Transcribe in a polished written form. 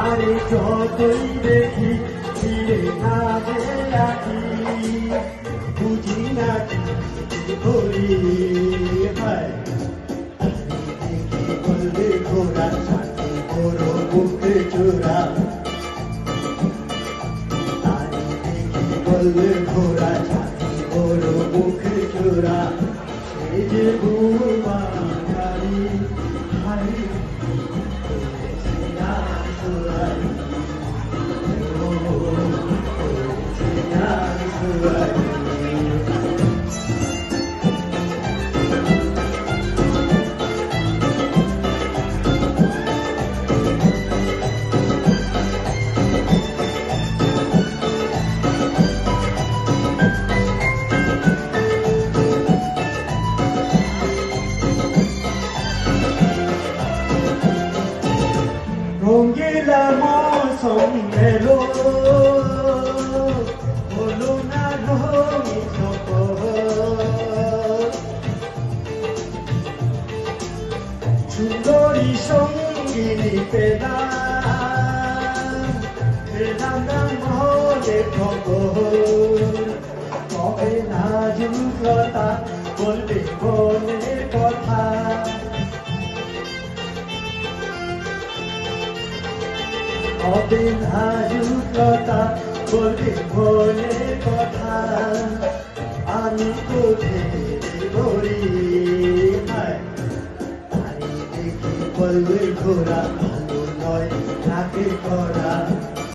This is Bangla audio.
আরে যতই দেখি ফিরে না যে রাখি বুঝি না কি করি হয় দেখি বলবে ঘোড়া সাথে বড় মুখে চোরা আরে দেখি বলবে ঘোড়া সাথে বড় মুখে চোরা সে যে বুমারি হারি রঙ্গিলা মৌসুম এলো হলো না রঙিন সুন্দরী সঙ্গিনী পেলাম না মহলে খবর কবে না জুলতা বলবে মনের কথা হবে না জুলতা বলবে মনের কথা আমি কোথায় বলি বলবে ঘোরা ভালো নয় তাকে করা